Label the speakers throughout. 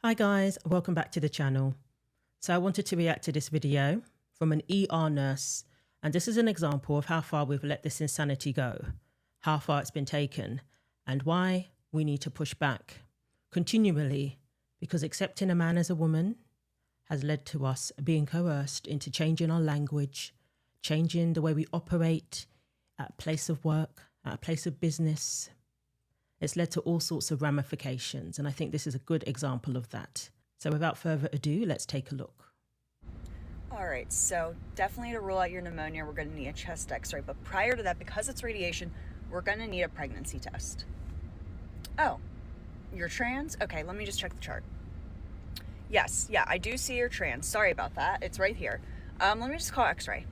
Speaker 1: Hi guys, welcome back to the channel. So I wanted to react to this video from an ER nurse, and this is an example of how far we've let this insanity go, how far it's been taken, and why we need to push back continually, because accepting a man as a woman has led to us being coerced into changing our language, changing the way we operate at a place of work, at a place of business. It's led to all sorts of ramifications, and I think this is a good example of that. So without further ado, let's take a look.
Speaker 2: All right, so definitely to rule out your pneumonia, we're going to need a chest x-ray. But prior to that, because it's radiation, we're going to need a pregnancy test. Oh, you're trans? Okay, let me just check the chart. Yes, yeah, I do see you're trans. Sorry about that. It's right here. Let me just call x-ray.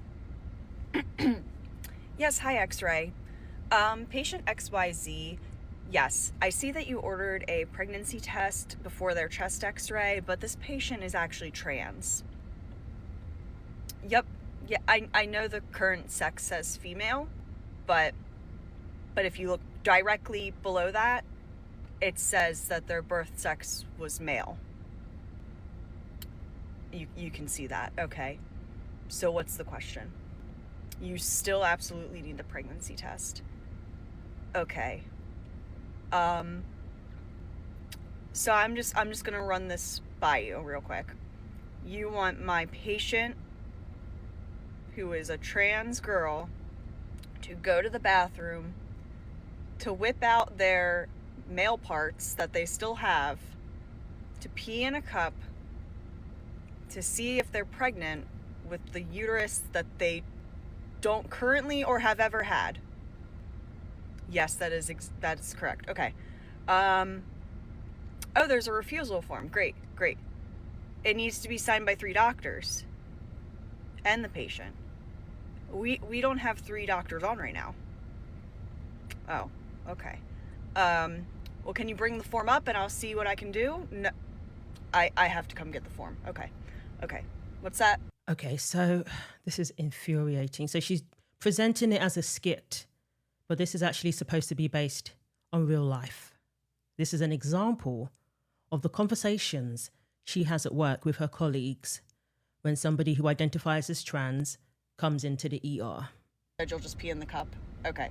Speaker 2: Yes, hi, x-ray. Patient XYZ. Yes, I see that you ordered a pregnancy test before their chest x-ray, but this patient is actually trans. Yep, yeah, I know the current sex says female, but if you look directly below that, it says that their birth sex was male. You can see that, okay. So what's the question? You still absolutely need the pregnancy test. Okay. So I'm just gonna run this by you real quick. You want my patient, who is a trans girl, to go to the bathroom, to whip out their male parts that they still have, to pee in a cup, to see if they're pregnant with the uterus that they don't currently or have ever had. Yes, that is correct. Okay. Oh, there's a refusal form. Great. It needs to be signed by 3 doctors and the patient. We don't have 3 doctors on right now. Oh, okay. Well, can you bring the form up and I'll see what I can do? No, I have to come get the form. Okay. What's that?
Speaker 1: Okay, so this is infuriating. So she's presenting it as a skit, but this is actually supposed to be based on real life. This is an example of the conversations she has at work with her colleagues when somebody who identifies as trans comes into the ER.
Speaker 2: You'll just pee in the cup. Okay.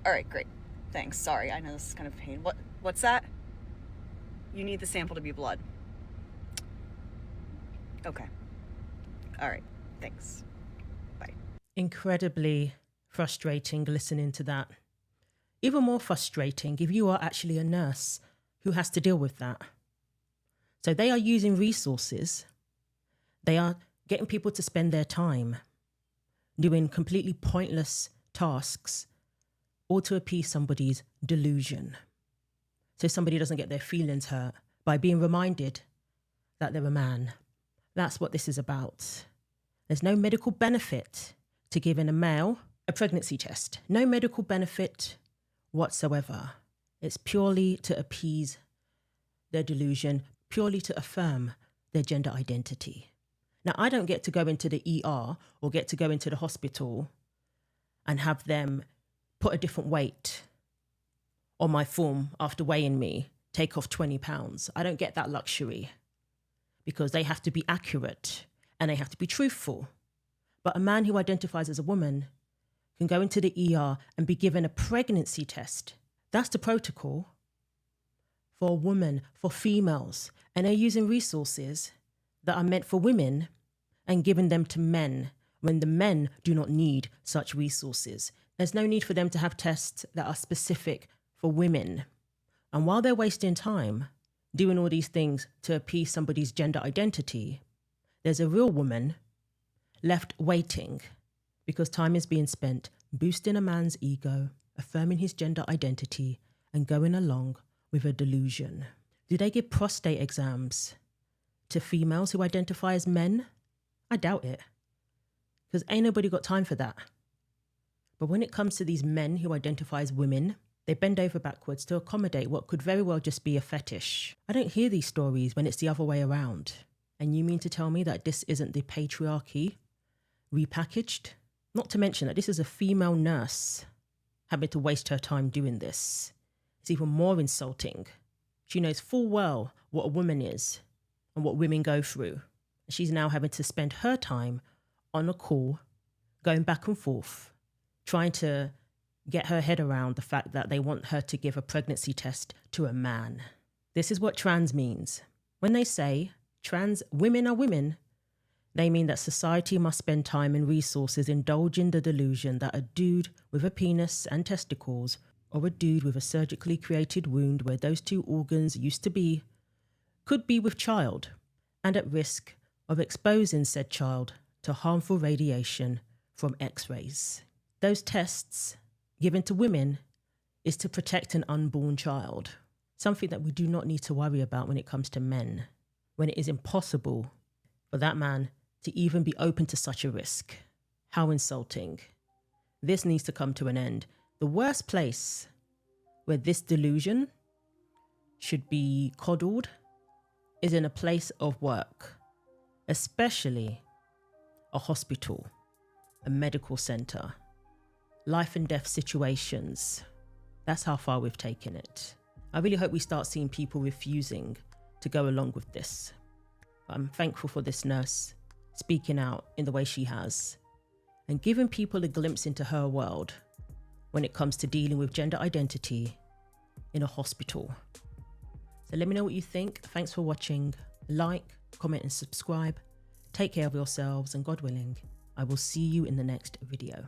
Speaker 2: All right, great. Thanks. Sorry, I know this is kind of a pain. What's that? You need the sample to be blood. Okay. All right. Thanks. Bye.
Speaker 1: Incredibly frustrating listening to that. Even more frustrating if you are actually a nurse who has to deal with that. So they are using resources. They are getting people to spend their time doing completely pointless tasks, all to appease somebody's delusion. So somebody doesn't get their feelings hurt by being reminded that they're a man. That's what this is about. There's no medical benefit to giving a male a pregnancy test. No medical benefit whatsoever. It's purely to appease their delusion, purely to affirm their gender identity. Now, I don't get to go into the ER or get to go into the hospital and have them put a different weight on my form after weighing me, take off 20 pounds. I don't get that luxury because they have to be accurate and they have to be truthful. But a man who identifies as a woman can go into the ER and be given a pregnancy test. That's the protocol for a woman, for females. And they're using resources that are meant for women and giving them to men when the men do not need such resources. There's no need for them to have tests that are specific for women. And while they're wasting time doing all these things to appease somebody's gender identity, there's a real woman left waiting because time is being spent boosting a man's ego, affirming his gender identity, and going along with a delusion. Do they give prostate exams to females who identify as men? I doubt it, because ain't nobody got time for that. But when it comes to these men who identify as women, they bend over backwards to accommodate what could very well just be a fetish. I don't hear these stories when it's the other way around. And you mean to tell me that this isn't the patriarchy repackaged? Not to mention that this is a female nurse having to waste her time doing this. It's even more insulting. She knows full well what a woman is and what women go through. She's now having to spend her time on a call, going back and forth, trying to get her head around the fact that they want her to give a pregnancy test to a man. This is what trans means. When they say trans women are women, they mean that society must spend time and resources indulging the delusion that a dude with a penis and testicles, or a dude with a surgically created wound where those two organs used to be, could be with child and at risk of exposing said child to harmful radiation from X-rays. Those tests given to women is to protect an unborn child, something that we do not need to worry about when it comes to men, when it is impossible for that man to even be open to such a risk. How insulting. This needs to come to an end. The worst place where this delusion should be coddled is in a place of work, especially a hospital, a medical center, life and death situations. That's how far we've taken it. I really hope we start seeing people refusing to go along with this. I'm thankful for this nurse speaking out in the way she has and giving people a glimpse into her world when it comes to dealing with gender identity in a hospital. So let me know what you think. Thanks for watching. Like, comment and subscribe. Take care of yourselves, and God willing, I will see you in the next video.